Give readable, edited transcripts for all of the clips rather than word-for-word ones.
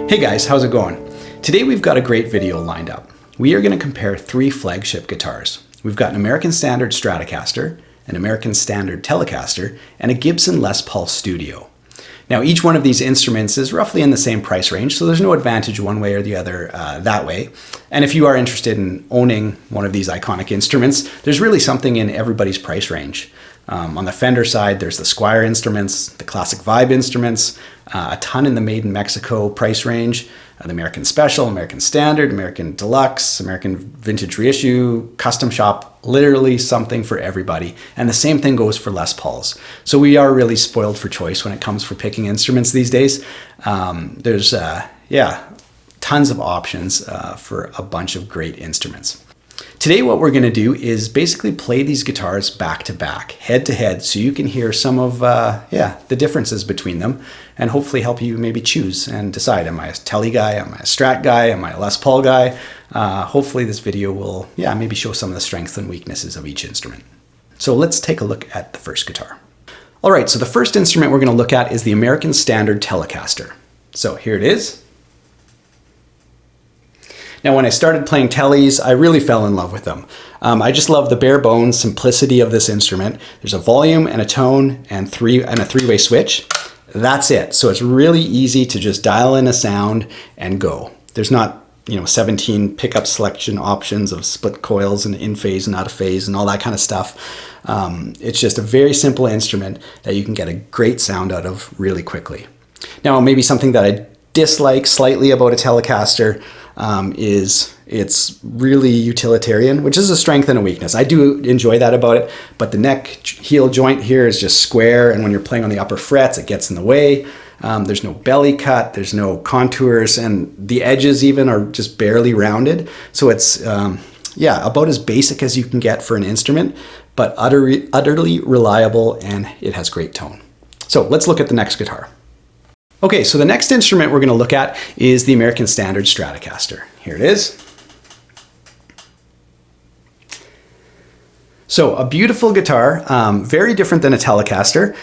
Hey guys, how's it going? Today we've got a great video lined up. We are going to compare three flagship guitars. We've got an American Standard Stratocaster, an American Standard Telecaster, and a Gibson Les Paul Studio. Now each one of these instruments is roughly in the same price range, so there's no advantage one way or the other that way. And if you are interested in owning one of these iconic instruments, there's really something in everybody's price range. On the Fender side, there's the Squire instruments, the Classic Vibe instruments, a ton in the Made in Mexico price range, the American Special, American Standard, American Deluxe, American Vintage Reissue, Custom Shop, literally something for everybody. And the same thing goes for Les Pauls. So we are really spoiled for choice when it comes for picking instruments these days. There's tons of options for a bunch of great instruments. Today what we're going to do is basically play these guitars back to back, head to head, so you can hear some of the differences between them and hopefully help you maybe choose and decide, am I a TELE guy, am I a STRAT guy, am I a Les Paul guy? Hopefully this video will maybe show some of the strengths and weaknesses of each instrument. So let's take a look at the first guitar. Alright, so the first instrument we're going to look at is the American Standard Telecaster. So here it is. Now, when I started playing teles, I really fell in love with them. I just love the bare bones simplicity of this instrument. There's a volume and a tone and a three-way switch. That's it. So it's really easy to just dial in a sound and go. There's not 17 pickup selection options of split coils and in phase and out of phase and all that kind of stuff. It's just a very simple instrument that you can get a great sound out of really quickly. Now, maybe something that I dislike slightly about a Telecaster is it's really utilitarian, which is a strength and a weakness. I do enjoy that about it, but the neck heel joint here is just square, and when you're playing on the upper frets, it gets in the way. There's no belly cut, there's no contours, and the edges even are just barely rounded. So it's about as basic as you can get for an instrument, but utterly reliable, and it has great tone. So let's look at the next guitar. Okay, so the next instrument we're going to look at is the American Standard Stratocaster. Here it is. So a beautiful guitar, very different than a Telecaster.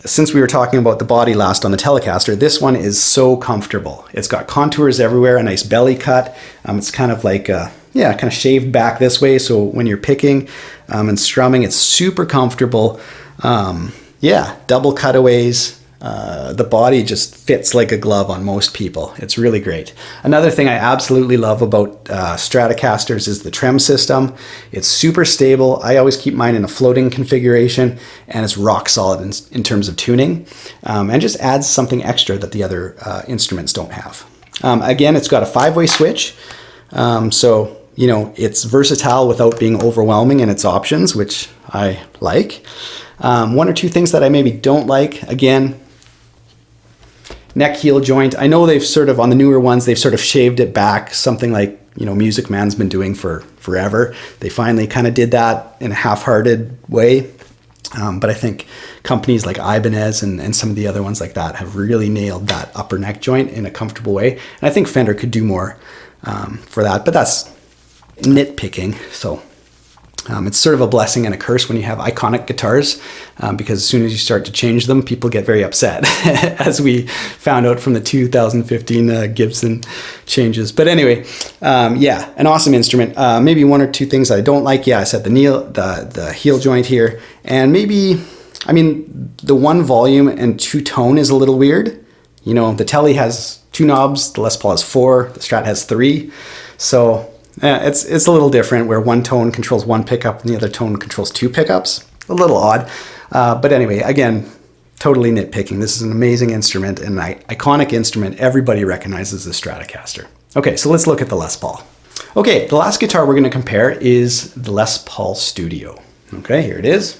Since we were talking about the body last on the Telecaster, this one is so comfortable. It's got contours everywhere, a nice belly cut. It's kind of like, kind of shaved back this way, so when you're picking and strumming, it's super comfortable. Double cutaways. The body just fits like a glove on most people. It's really great. Another thing I absolutely love about Stratocasters is the trem system. It's super stable. I always keep mine in a floating configuration, and it's rock solid in terms of tuning, and just adds something extra that the other instruments don't have. Again, it's got a 5-way switch, so it's versatile without being overwhelming in its options, which I like. One or two things that I maybe don't like, again, neck heel joint. I know they've sort of, on the newer ones, they've sort of shaved it back, something like, Music Man's been doing for forever. They finally kind of did that in a half-hearted way. But I think companies like Ibanez and some of the other ones like that have really nailed that upper neck joint in a comfortable way. And I think Fender could do more for that, but that's nitpicking. So it's sort of a blessing and a curse when you have iconic guitars, because as soon as you start to change them, people get very upset, as we found out from the 2015 Gibson changes. But anyway, an awesome instrument. Maybe one or two things I don't like. I said the heel joint here, and maybe, the one volume and two tone is a little weird. The Tele has 2 knobs, the Les Paul has 4, the Strat has 3. So it's a little different, where one tone controls 1 pickup and the other tone controls 2 pickups. A little odd. But anyway, again, totally nitpicking. This is an amazing instrument, and an iconic instrument. Everybody recognizes the Stratocaster. Okay, so let's look at the Les Paul. Okay, the last guitar we're going to compare is the Les Paul Studio. Okay, here it is.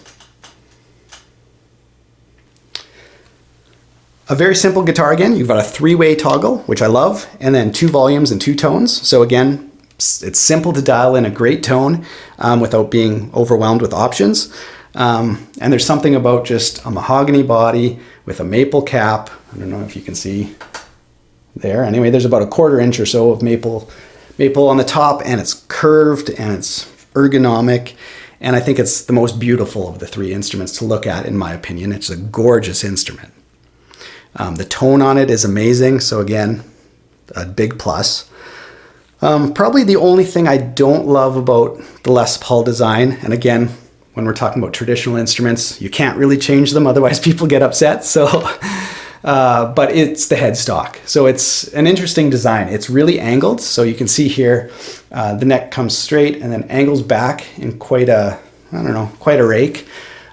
A very simple guitar again. You've got a 3-way toggle, which I love, and then 2 volumes and 2 tones. So again, it's simple to dial in a great tone without being overwhelmed with options. And there's something about just a mahogany body with a maple cap. I don't know if you can see there. Anyway, there's about a 1/4 inch or so of maple on the top, and it's curved and it's ergonomic. And I think it's the most beautiful of the 3 instruments to look at, in my opinion. It's a gorgeous instrument. The tone on it is amazing. So again, a big plus. Probably the only thing I don't love about the Les Paul design, and again, when we're talking about traditional instruments, you can't really change them, otherwise people get upset. So, but it's the headstock. So it's an interesting design. It's really angled. So you can see here, the neck comes straight and then angles back in quite a, I don't know, quite a rake.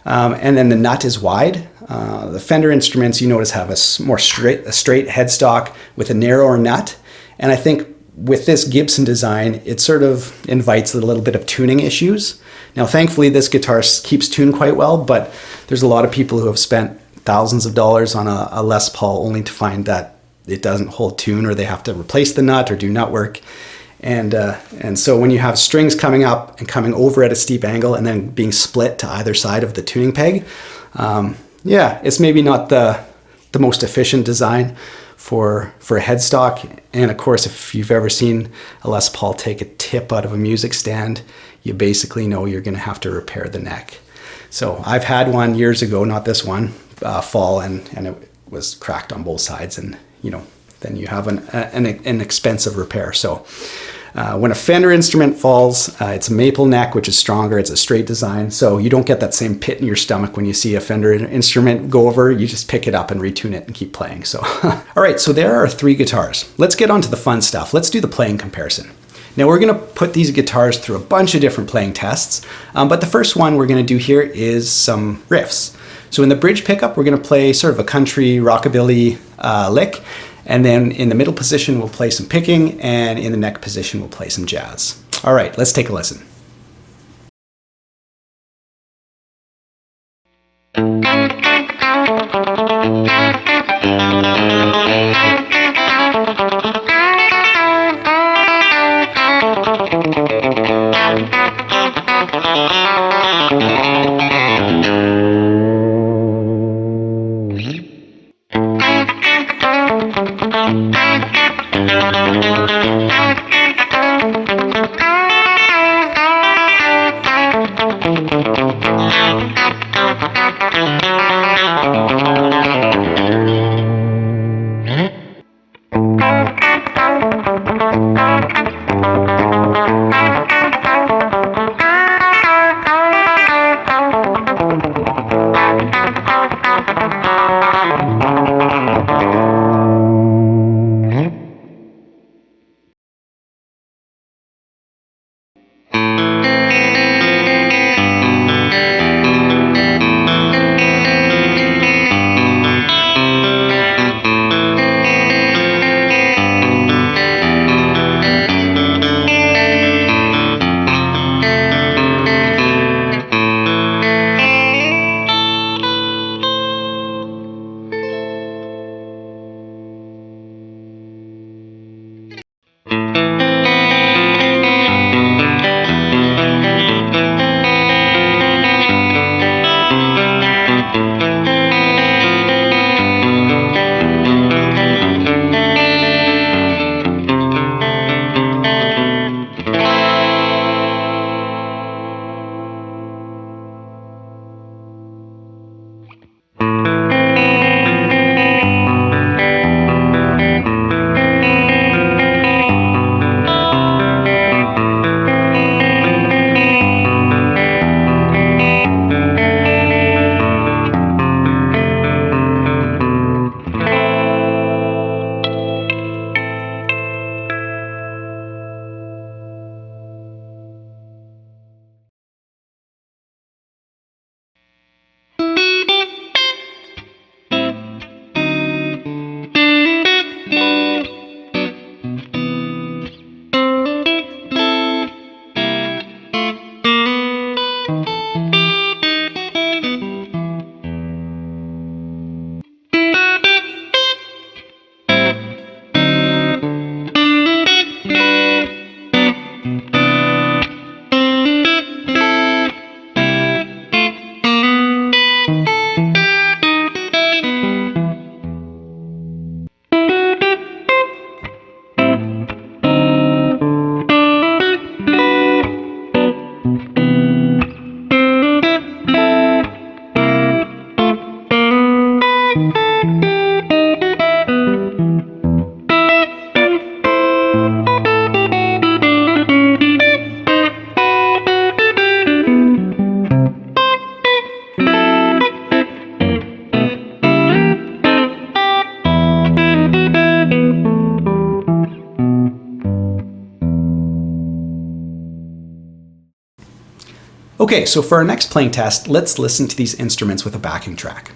And then the nut is wide. The Fender instruments, you notice, have a straight headstock with a narrower nut. And I think with this Gibson design, it sort of invites a little bit of tuning issues. Now, thankfully, this guitar keeps tune quite well, but there's a lot of people who have spent thousands of dollars on a Les Paul only to find that it doesn't hold tune, or they have to replace the nut or do nut work. And so when you have strings coming up and coming over at a steep angle and then being split to either side of the tuning peg, yeah, it's maybe not the most efficient design for a headstock. And of course, if you've ever seen a Les Paul take a tip out of a music stand, you basically know you're going to have to repair the neck. So I've had one years ago, not this one, fall, and it was cracked on both sides, and you know, then you have an expensive repair. So when a Fender instrument falls, it's a maple neck, which is stronger. It's a straight design, so you don't get that same pit in your stomach when you see a Fender instrument go over. You just pick it up and retune it and keep playing. So, all right, so there are 3 guitars. Let's get on to the fun stuff. Let's do the playing comparison. Now we're going to put these guitars through a bunch of different playing tests, but the first one we're going to do here is some riffs. So in the bridge pickup, we're going to play sort of a country rockabilly lick. And then in the middle position, we'll play some picking, and in the neck position, we'll play some jazz. All right, let's take a listen. Okay, so for our next playing test, let's listen to these instruments with a backing track.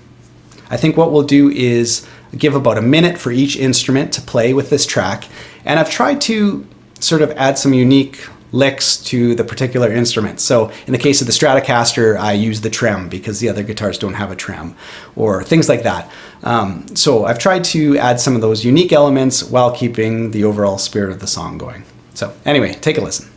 I think what we'll do is give about a minute for each instrument to play with this track, and I've tried to sort of add some unique licks to the particular instrument. So in the case of the Stratocaster, I use the trem because the other guitars don't have a trem, or things like that. So I've tried to add some of those unique elements while keeping the overall spirit of the song going. So anyway, take a listen.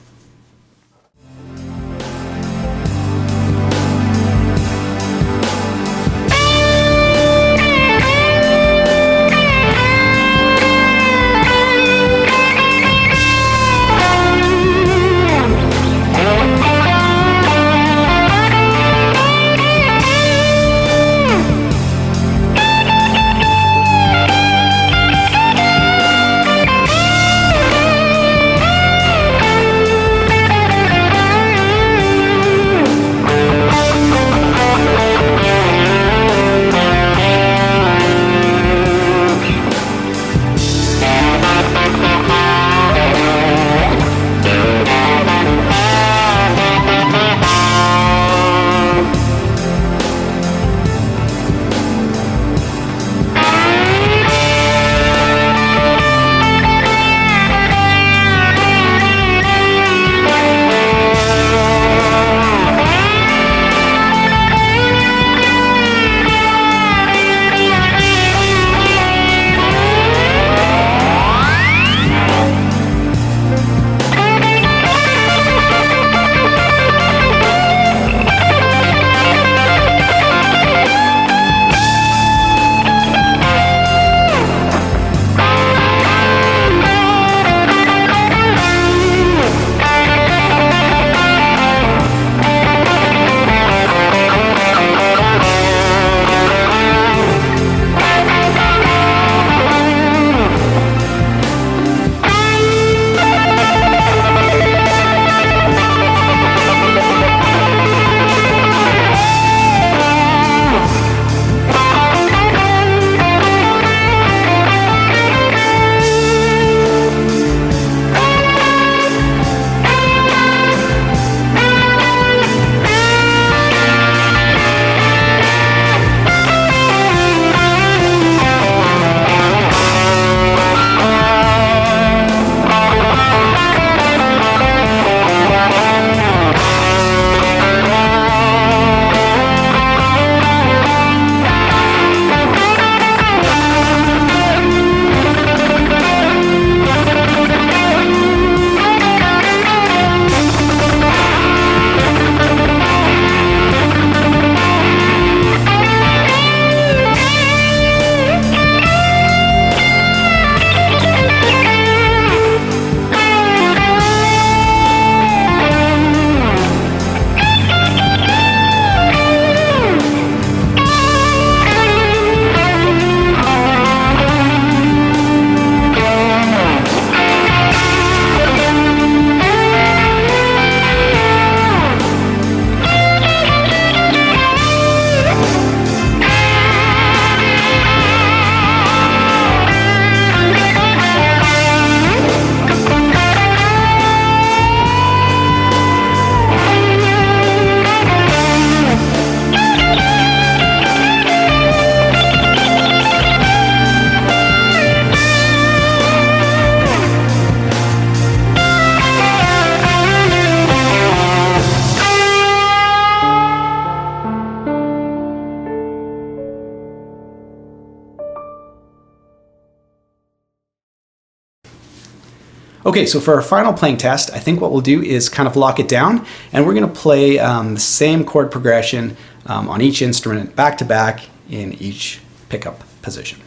Okay, so for our final playing test, I think what we'll do is kind of lock it down, and we're going to play the same chord progression on each instrument back to back in each pickup position.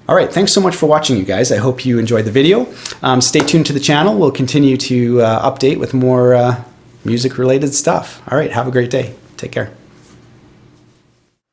All right, thanks so much for watching, you guys. I hope you enjoyed the video. Stay tuned to the channel. We'll continue to update with more music-related stuff. All right, have a great day. Take care.